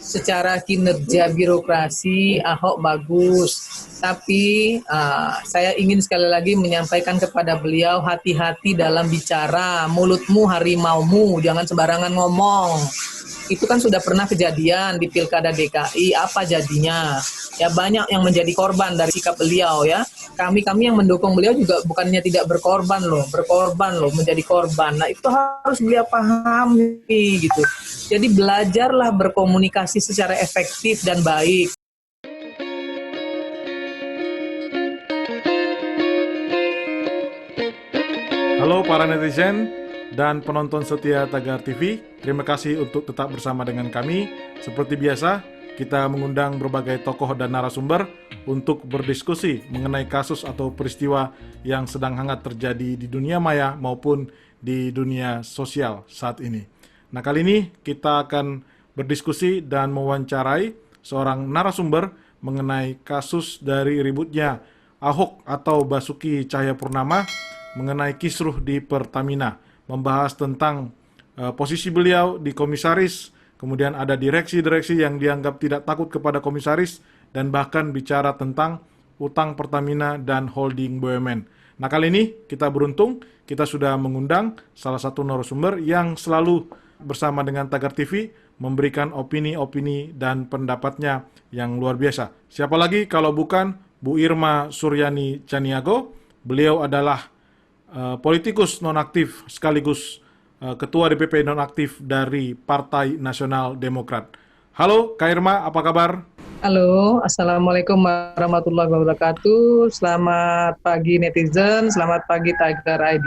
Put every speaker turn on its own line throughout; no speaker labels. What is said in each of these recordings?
secara kinerja birokrasi Ahok bagus. Tapi saya ingin sekali lagi menyampaikan kepada beliau, hati-hati dalam bicara, mulutmu harimaumu, jangan sembarangan ngomong. Itu kan sudah pernah kejadian di Pilkada DKI, apa jadinya? Ya banyak yang menjadi korban dari sikap beliau ya. Kami yang mendukung beliau juga bukannya tidak berkorban loh, menjadi korban. Nah itu harus beliau pahami gitu. Jadi belajarlah berkomunikasi secara efektif dan baik.
Halo para netizen dan penonton setia Tagar TV, terima kasih untuk tetap bersama dengan kami. Seperti biasa, kita mengundang berbagai tokoh dan narasumber untuk berdiskusi mengenai kasus atau peristiwa yang sedang hangat terjadi di dunia maya maupun di dunia sosial saat ini. Nah, kali ini kita akan berdiskusi dan mewawancarai seorang narasumber mengenai kasus dari ributnya Ahok atau Basuki Cahayapurnama mengenai kisruh di Pertamina, membahas tentang posisi beliau di komisaris, kemudian ada direksi-direksi yang dianggap tidak takut kepada komisaris, dan bahkan bicara tentang utang Pertamina dan holding BUMN. Nah, kali ini kita beruntung, kita sudah mengundang salah satu narasumber yang selalu bersama dengan Tagar TV memberikan opini-opini dan pendapatnya yang luar biasa. Siapa lagi kalau bukan Bu Irma Suryani Caniago. Beliau adalah politikus nonaktif sekaligus ketua DPP nonaktif dari Partai Nasional Demokrat. Halo Kak Irma, apa kabar?
Halo, Assalamualaikum warahmatullahi wabarakatuh. Selamat pagi netizen, selamat pagi Tagar ID.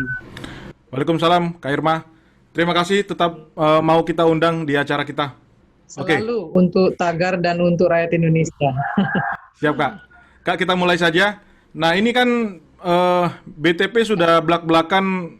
Waalaikumsalam Kak Irma. Terima kasih tetap mau kita undang di acara kita.
Selalu untuk Tagar dan untuk rakyat Indonesia.
Siap Kak. Kak, kita mulai saja. Nah, ini kan BTP sudah belak-belakan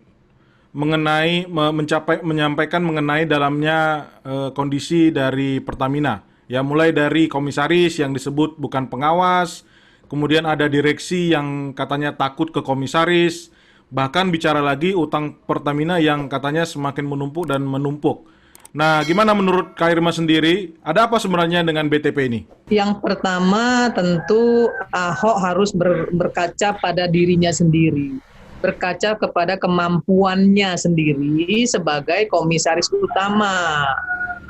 menyampaikan mengenai dalamnya kondisi dari Pertamina. Ya, mulai dari komisaris yang disebut bukan pengawas, kemudian ada direksi yang katanya takut ke komisaris, bahkan bicara lagi utang Pertamina yang katanya semakin menumpuk dan menumpuk. Nah, gimana menurut Kak Irma sendiri? Ada apa sebenarnya dengan BTP ini?
Yang pertama tentu Ahok harus berkaca pada dirinya sendiri. Berkaca kepada kemampuannya sendiri sebagai komisaris utama.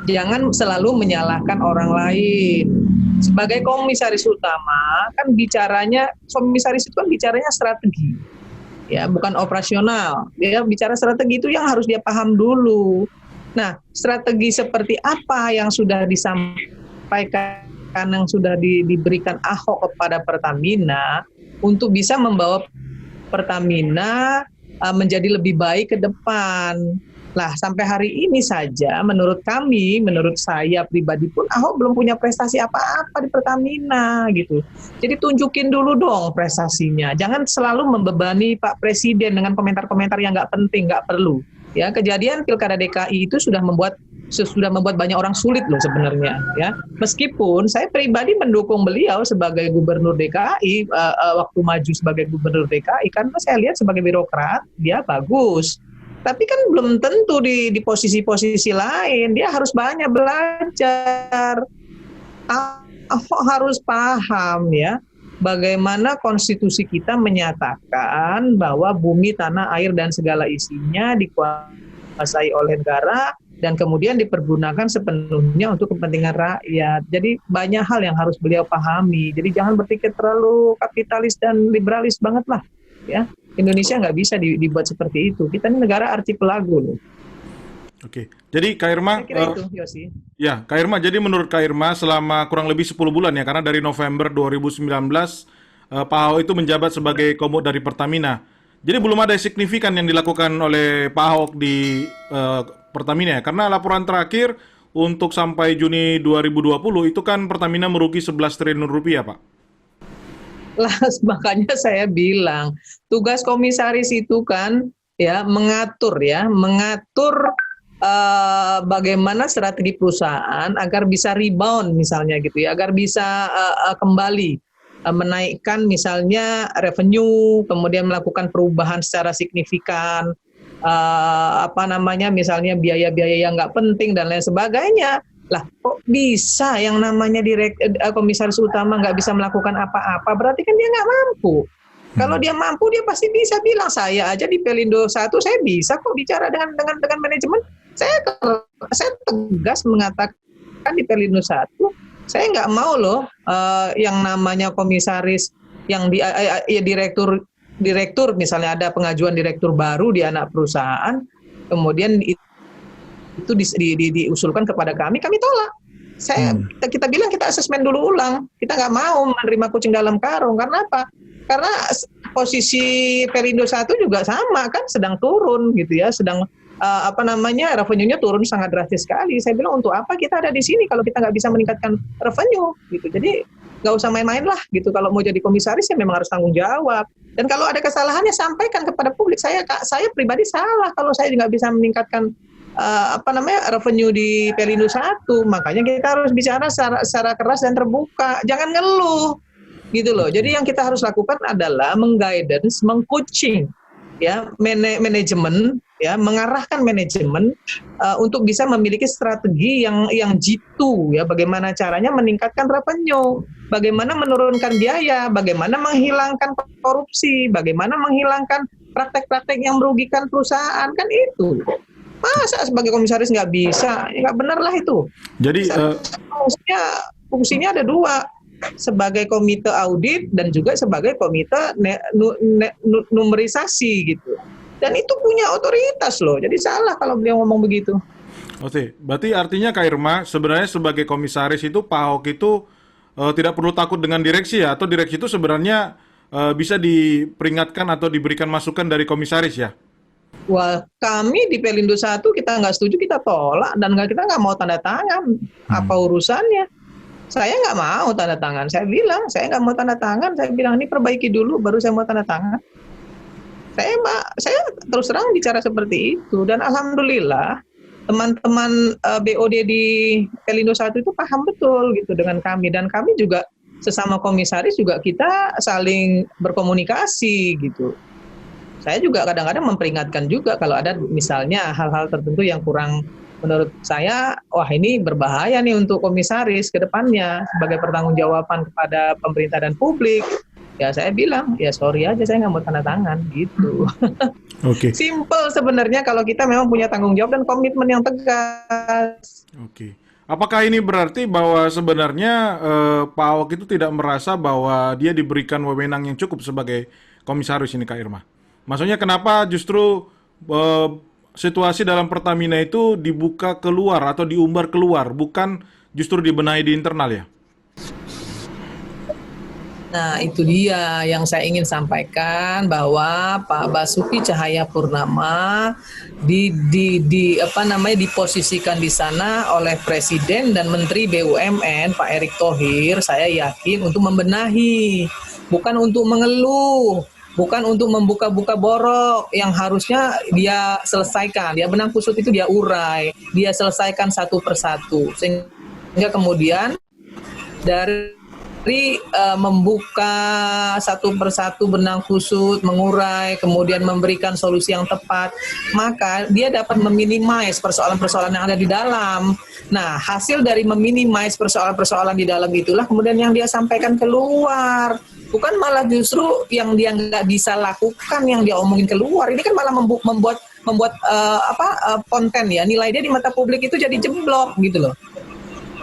Jangan selalu menyalahkan orang lain. Sebagai komisaris utama, kan komisaris itu kan bicaranya strategi. Ya, bukan operasional. Dia bicara strategi itu yang harus dia paham dulu. Nah, strategi seperti apa yang sudah disampaikan, yang sudah diberikan Ahok kepada Pertamina untuk bisa membawa Pertamina menjadi lebih baik ke depan. Nah, sampai hari ini saja menurut saya pribadi pun Ahok belum punya prestasi apa-apa di Pertamina gitu. Jadi tunjukin dulu dong prestasinya. Jangan selalu membebani Pak Presiden dengan komentar-komentar yang nggak penting, nggak perlu. Ya, kejadian Pilkada DKI itu sudah membuat banyak orang sulit loh sebenarnya. Ya, meskipun saya pribadi mendukung beliau sebagai Gubernur DKI waktu maju sebagai Gubernur DKI, karena saya lihat sebagai birokrat dia bagus. Tapi kan belum tentu di posisi-posisi lain. Dia harus banyak belajar. Ahok harus paham ya, bagaimana konstitusi kita menyatakan bahwa bumi, tanah, air, dan segala isinya dikuasai oleh negara dan kemudian dipergunakan sepenuhnya untuk kepentingan rakyat. Jadi banyak hal yang harus beliau pahami. Jadi jangan berpikir terlalu kapitalis dan liberalis banget lah. Ya, Indonesia nggak bisa dibuat seperti itu. Kita ini negara archipelago loh.
Oke, jadi Kak Irma, ya Kak Irma, jadi menurut Kak Irma selama kurang lebih 10 bulan ya, karena dari November 2019 Pak Ahok itu menjabat sebagai Komod dari Pertamina. Jadi belum ada signifikan yang dilakukan oleh Pak Ahok di Pertamina ya, karena laporan terakhir untuk sampai Juni 2020 itu kan Pertamina merugi 11 triliun rupiah, Pak.
Lah, makanya saya bilang tugas komisaris itu kan ya mengatur bagaimana strategi perusahaan agar bisa rebound misalnya gitu ya, agar bisa kembali menaikkan misalnya revenue, kemudian melakukan perubahan secara signifikan, misalnya biaya-biaya yang nggak penting dan lain sebagainya. Lah, kok bisa yang namanya komisaris utama nggak bisa melakukan apa-apa? Berarti kan dia nggak mampu. Kalau dia mampu, dia pasti bisa bilang, saya aja di Pelindo 1, saya bisa kok bicara dengan manajemen. Saya tegas mengatakan di Pelindo 1, saya nggak mau loh yang namanya komisaris yang direktur misalnya ada pengajuan direktur baru di anak perusahaan, kemudian itu diusulkan kepada kami tolak. Kita bilang kita asesmen dulu ulang. Kita nggak mau menerima kucing dalam karung. Karena apa? Karena posisi Pelindo 1 juga sama kan, sedang turun gitu ya, sedang revenue-nya turun sangat drastis sekali. Saya bilang untuk apa kita ada di sini kalau kita nggak bisa meningkatkan revenue gitu. Jadi nggak usah main-main lah gitu. Kalau mau jadi komisaris ya memang harus tanggung jawab. Dan kalau ada kesalahannya sampaikan kepada publik. Saya pribadi salah kalau saya nggak bisa meningkatkan revenue di Pelindo 1. Makanya kita harus bicara secara keras dan terbuka. Jangan ngeluh gitu loh. Jadi yang kita harus lakukan adalah mengguidance, mengcoaching ya manajemen ya, mengarahkan manajemen untuk bisa memiliki strategi yang jitu ya, bagaimana caranya meningkatkan revenue, bagaimana menurunkan biaya, bagaimana menghilangkan korupsi, bagaimana menghilangkan praktek-praktek yang merugikan perusahaan, kan itu. Masa sebagai komisaris nggak bisa? Nggak benar lah itu.
Jadi
fungsinya ada dua, sebagai komite audit dan juga sebagai komite numerisasi gitu. Dan itu punya otoritas loh. Jadi salah kalau beliau ngomong begitu.
Oke, berarti artinya Kak Irma sebenarnya sebagai komisaris itu Pak Ahok itu tidak perlu takut dengan direksi ya? Atau direksi itu sebenarnya bisa diperingatkan atau diberikan masukan dari komisaris ya?
Wah, kami di Pelindo 1 kita nggak setuju, kita tolak, dan kita nggak mau tanda tangan. Apa urusannya? Saya nggak mau tanda tangan. Saya bilang, saya nggak mau tanda tangan. Saya bilang, ini perbaiki dulu, baru saya mau tanda tangan. Saya terus terang bicara seperti itu. Dan alhamdulillah, teman-teman BOD di Pelindo 1 itu paham betul gitu dengan kami. Dan kami juga sesama komisaris juga kita saling berkomunikasi gitu. Saya juga kadang-kadang memperingatkan juga kalau ada misalnya hal-hal tertentu yang kurang, menurut saya, wah ini berbahaya nih untuk komisaris ke depannya sebagai pertanggungjawaban kepada pemerintah dan publik. Ya saya bilang, ya sorry aja, saya nggak mau tanda tangan gitu.
Oke.
Simple sebenarnya kalau kita memang punya tanggung jawab dan komitmen yang tegas.
Oke. Apakah ini berarti bahwa sebenarnya Pak Ahok itu tidak merasa bahwa dia diberikan wewenang yang cukup sebagai komisaris ini, Kak Irma? Maksudnya kenapa justru situasi dalam Pertamina itu dibuka keluar atau diumbar keluar, bukan justru dibenahi di internal ya?
Nah, itu dia yang saya ingin sampaikan, bahwa Pak Basuki Cahayapurnama diposisikan di sana oleh Presiden dan Menteri BUMN Pak Erick Thohir, saya yakin untuk membenahi, bukan untuk mengeluh. Bukan untuk membuka-buka borok yang harusnya dia selesaikan. Dia benang kusut itu dia urai, dia selesaikan satu persatu. Sehingga kemudian dari membuka satu persatu benang kusut, mengurai, kemudian memberikan solusi yang tepat, maka dia dapat meminimais persoalan-persoalan yang ada di dalam. Nah, hasil dari meminimais persoalan-persoalan di dalam itulah kemudian yang dia sampaikan keluar. Bukan malah justru yang dia nggak bisa lakukan, yang dia omongin keluar. Ini kan malah membuat konten ya, nilai dia di mata publik itu jadi jeblok gitu loh.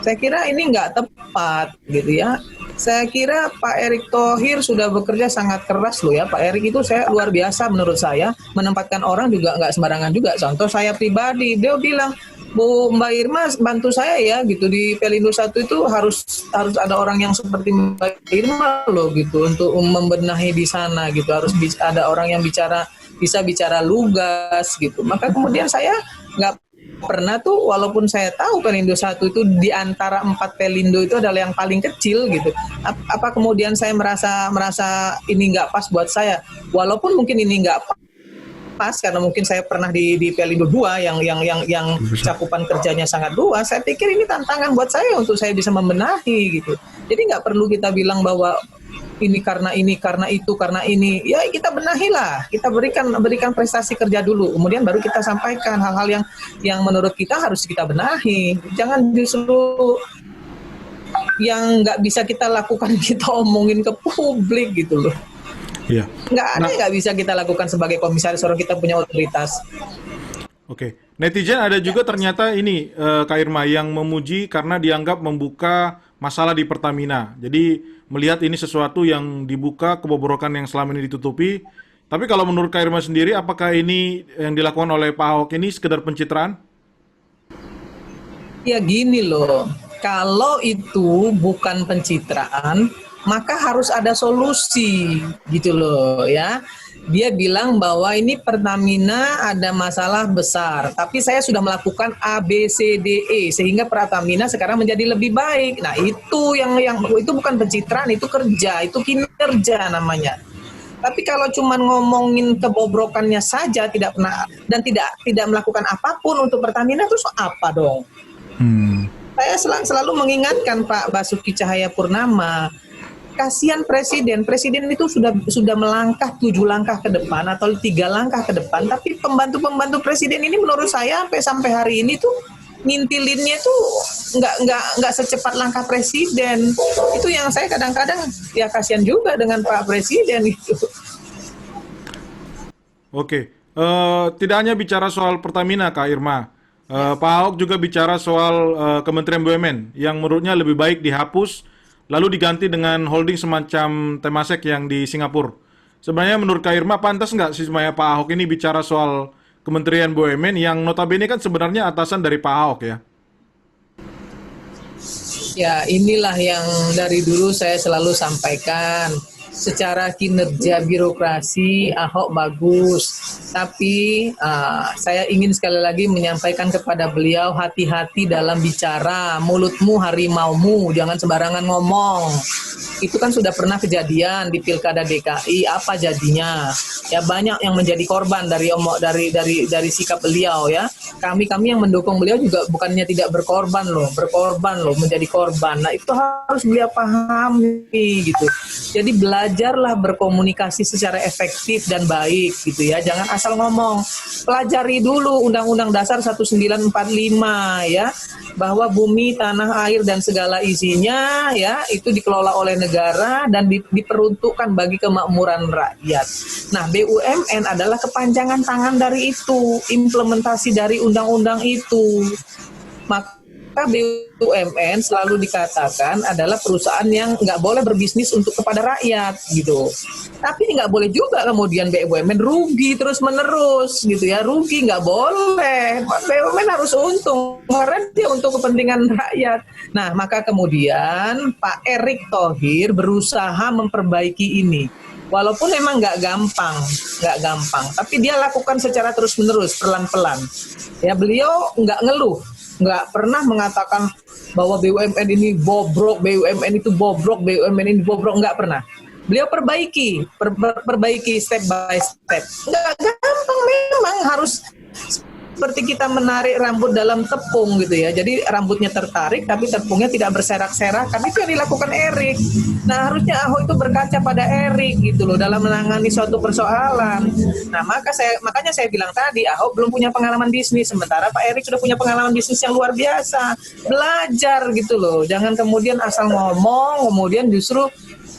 Saya kira ini nggak tepat gitu ya. Saya kira Pak Erick Thohir sudah bekerja sangat keras loh ya. Pak Erick itu saya luar biasa menurut saya, menempatkan orang juga nggak sembarangan juga. Contoh saya pribadi, beliau bilang, Bu Mbak Irma bantu saya ya gitu, di Pelindo 1 itu harus ada orang yang seperti Mbak Irma loh gitu untuk membenahi di sana gitu, harus ada orang yang bisa bicara lugas gitu. Maka kemudian saya nggak pernah tuh, walaupun saya tahu Pelindo 1 itu di antara 4 Pelindo itu adalah yang paling kecil gitu. Apa kemudian saya merasa ini nggak pas buat saya, walaupun mungkin ini nggak pas karena mungkin saya pernah di Pelindo 2 yang cakupan kerjanya sangat luas. Saya pikir ini tantangan buat saya untuk saya bisa membenahi gitu. Jadi nggak perlu kita bilang bahwa ini karena itu karena ini. Ya kita benahilah, kita berikan prestasi kerja dulu, kemudian baru kita sampaikan hal-hal yang menurut kita harus kita benahi. Jangan justru yang nggak bisa kita lakukan kita omongin ke publik gitu loh.
Iya.
Nggak bisa kita lakukan sebagai komisaris, orang kita punya otoritas.
Oke. Netizen ada juga ternyata ini Kak Irma yang memuji karena dianggap membuka masalah di Pertamina. Jadi melihat ini sesuatu yang dibuka, kebobrokan yang selama ini ditutupi. Tapi kalau menurut Kak Irma sendiri, apakah ini yang dilakukan oleh Pak Ahok ini sekedar pencitraan?
Ya gini loh, kalau itu bukan pencitraan, maka harus ada solusi gitu loh ya. Dia bilang bahwa ini Pertamina ada masalah besar, tapi saya sudah melakukan A, B, C, D, E sehingga Pertamina sekarang menjadi lebih baik. Nah itu yang itu bukan pencitraan, itu kerja, itu kinerja namanya. Tapi kalau cuma ngomongin kebobrokannya saja tidak pernah dan tidak melakukan apapun untuk Pertamina, terus apa dong? Saya selalu mengingatkan Pak Basuki Cahayapurnama, kasihan presiden itu sudah melangkah 7 langkah ke depan atau 3 langkah ke depan, tapi pembantu presiden ini menurut saya sampai hari ini tuh ngintilinnya tuh nggak secepat langkah presiden. Itu yang saya kadang-kadang ya kasihan juga dengan Pak Presiden itu.
Oke, tidak hanya bicara soal Pertamina, Kak Irma. Pak Ahok juga bicara soal Kementerian BUMN yang menurutnya lebih baik dihapus lalu diganti dengan holding semacam Temasek yang di Singapura. Sebenarnya menurut Kak Irma pantas nggak sih sebenarnya Pak Ahok ini bicara soal Kementerian BUMN yang notabene kan sebenarnya atasan dari Pak Ahok ya?
Ya inilah yang dari dulu saya selalu sampaikan. Secara kinerja birokrasi Ahok bagus, tapi saya ingin sekali lagi menyampaikan kepada beliau hati-hati dalam bicara, mulutmu harimaumu, jangan sembarangan ngomong. Itu kan sudah pernah kejadian di Pilkada DKI, apa jadinya? Ya banyak yang menjadi korban dari sikap beliau ya. Kami yang mendukung beliau juga bukannya tidak berkorban loh menjadi korban. Nah itu harus beliau pahami gitu. Jadi belajarlah berkomunikasi secara efektif dan baik gitu ya. Jangan asal ngomong. Pelajari dulu Undang-Undang Dasar 1945 ya, bahwa bumi, tanah, air dan segala isinya ya itu dikelola oleh negara dan diperuntukkan bagi kemakmuran rakyat. Nah, BUMN adalah kepanjangan tangan dari itu, implementasi dari undang-undang itu. Maka BUMN selalu dikatakan adalah perusahaan yang nggak boleh berbisnis untuk kepada rakyat gitu. Tapi nggak boleh juga kemudian BUMN rugi terus-menerus gitu ya. Rugi nggak boleh. BUMN harus untung karena dia untuk kepentingan rakyat. Nah, maka kemudian Pak Erick Thohir berusaha memperbaiki ini. Walaupun memang nggak gampang, tapi dia lakukan secara terus-menerus, pelan-pelan. Ya beliau nggak ngeluh, nggak pernah mengatakan bahwa BUMN ini bobrok, BUMN itu bobrok, BUMN ini bobrok, nggak pernah. Beliau perbaiki step by step. Nggak gampang memang, harus seperti kita menarik rambut dalam tepung gitu ya. Jadi rambutnya tertarik tapi tepungnya tidak berserak-serak. Kan itu yang dilakukan Erick. Nah harusnya Ahok itu berkaca pada Erick gitu loh dalam menangani suatu persoalan. Nah makanya saya bilang tadi Ahok belum punya pengalaman bisnis, sementara Pak Erick sudah punya pengalaman bisnis yang luar biasa. Belajar gitu loh. Jangan kemudian asal ngomong kemudian justru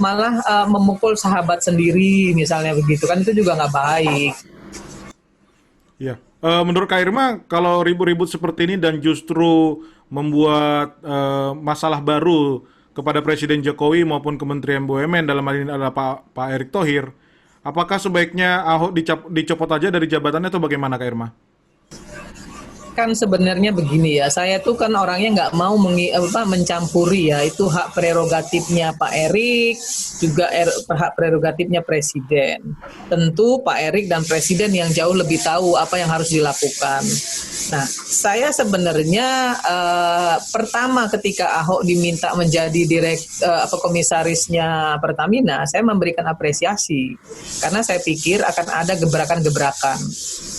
malah memukul sahabat sendiri misalnya begitu, kan itu juga nggak baik.
Ya. Menurut Kak Irma, kalau ribut-ribut seperti ini dan justru membuat masalah baru kepada Presiden Jokowi maupun Kementerian BUMN, dalam hal ini adalah Pak Erick Thohir, apakah sebaiknya Ahok dicopot aja dari jabatannya atau bagaimana Kak Irma?
Kan sebenarnya begini ya, saya tuh kan orangnya nggak mau mencampuri ya, itu hak prerogatifnya Pak Erick, juga hak prerogatifnya Presiden. Tentu Pak Erick dan Presiden yang jauh lebih tahu apa yang harus dilakukan. Nah, saya sebenarnya pertama ketika Ahok diminta menjadi komisarisnya Pertamina, saya memberikan apresiasi karena saya pikir akan ada gebrakan-gebrakan.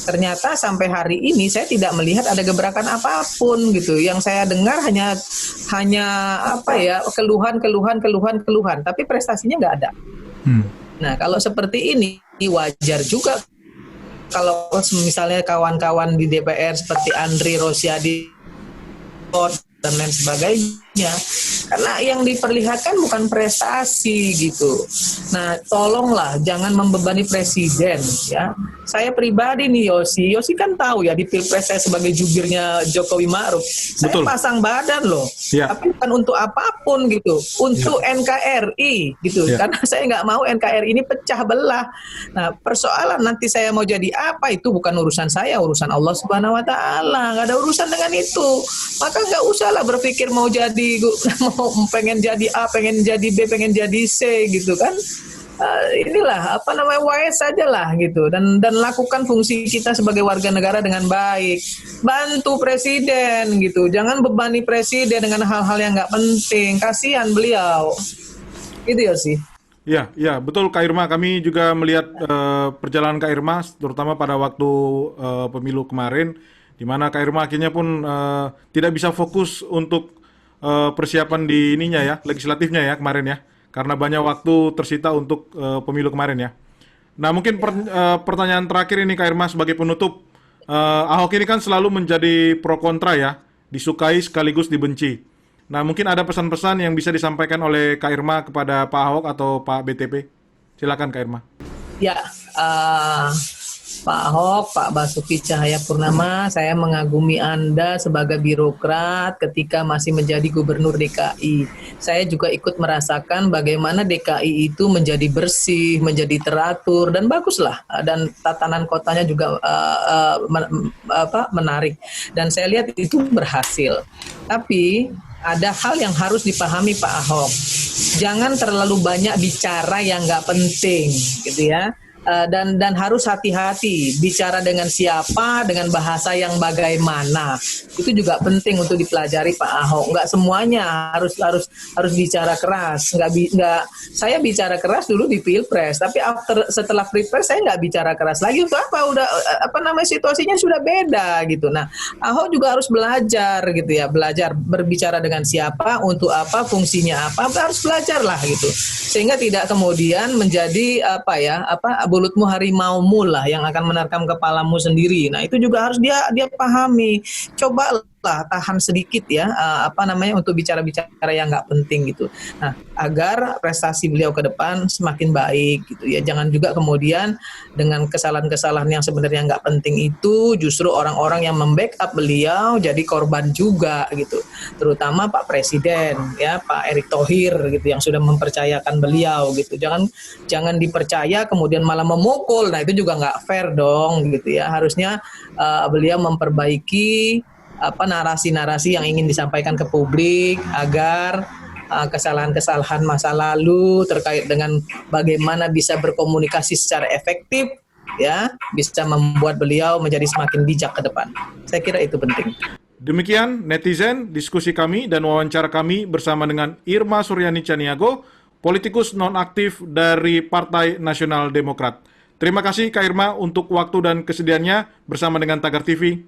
Ternyata sampai hari ini saya tidak melihat melihat ada gebrakan apapun gitu. Yang saya dengar hanya apa ya, keluhan, tapi prestasinya nggak ada. Nah, kalau seperti ini wajar juga kalau misalnya kawan-kawan di DPR seperti Andri Rosiadi dan lain sebagainya, karena yang diperlihatkan bukan prestasi gitu. Nah, tolonglah jangan membebani presiden ya. Saya pribadi nih Yosi kan tahu ya di Pilpres saya sebagai jubirnya Jokowi Ma'ruf, saya pasang badan loh, tapi bukan untuk apapun gitu, untuk NKRI gitu, karena saya nggak mau NKRI ini pecah belah. Nah, persoalan nanti saya mau jadi apa itu bukan urusan saya, urusan Allah Subhanahu Wa Taala, nggak ada urusan dengan itu. Maka nggak usah lah berpikir mau pengen jadi A, pengen jadi B, pengen jadi C gitu kan. Inilah wise saja lah gitu, dan lakukan fungsi kita sebagai warga negara dengan baik, bantu presiden gitu, jangan bebani presiden dengan hal-hal yang nggak penting, kasihan beliau gitu ya sih.
Ya betul Kak Irma, kami juga melihat perjalanan Kak Irma terutama pada waktu pemilu kemarin, di mana Kak Irma akhirnya pun tidak bisa fokus untuk persiapan di legislatifnya ya kemarin ya, karena banyak waktu tersita untuk pemilu kemarin ya. Nah mungkin pertanyaan terakhir ini Kak Irma sebagai penutup, Ahok ini kan selalu menjadi pro kontra ya, disukai sekaligus dibenci. Nah mungkin ada pesan-pesan yang bisa disampaikan oleh Kak Irma kepada Pak Ahok atau Pak BTP. Silakan Kak Irma.
Ya, Pak Ahok, Pak Basuki Cahayapurnama, saya mengagumi Anda sebagai birokrat ketika masih menjadi gubernur DKI. Saya juga ikut merasakan bagaimana DKI itu menjadi bersih, menjadi teratur, dan baguslah. Dan tatanan kotanya juga menarik. Dan saya lihat itu berhasil. Tapi ada hal yang harus dipahami Pak Ahok. Jangan terlalu banyak bicara yang nggak penting, gitu ya. Dan harus hati-hati bicara dengan siapa, dengan bahasa yang bagaimana. Itu juga penting untuk dipelajari Pak Ahok. Nggak semuanya harus bicara keras. Nggak. Saya bicara keras dulu di Pilpres, tapi setelah Pilpres saya nggak bicara keras lagi. Untuk apa? Udah situasinya sudah beda gitu. Nah, Ahok juga harus belajar gitu ya, belajar berbicara dengan siapa, untuk apa, fungsinya apa, harus belajar lah gitu. Sehingga tidak kemudian menjadi bulutmu harimaumu lah yang akan menerkam kepalamu sendiri. Nah, itu juga harus dia pahami. Cobalah tahan sedikit ya, untuk bicara-bicara yang nggak penting gitu. Nah, agar prestasi beliau ke depan semakin baik gitu ya. Jangan juga kemudian dengan kesalahan-kesalahan yang sebenarnya nggak penting itu justru orang-orang yang membackup beliau jadi korban juga gitu. Terutama Pak Presiden ya, Pak Erick Thohir gitu yang sudah mempercayakan beliau gitu. Jangan dipercaya kemudian malah memukul. Nah, itu juga nggak fair dong gitu ya. Harusnya beliau memperbaiki narasi-narasi yang ingin disampaikan ke publik agar kesalahan-kesalahan masa lalu terkait dengan bagaimana bisa berkomunikasi secara efektif ya bisa membuat beliau menjadi semakin bijak ke depan. Saya kira itu penting.
Demikian netizen diskusi kami dan wawancara kami bersama dengan Irma Suryani Caniago, politikus nonaktif dari Partai Nasional Demokrat. Terima kasih Kak Irma untuk waktu dan kesediaannya bersama dengan Tagar TV.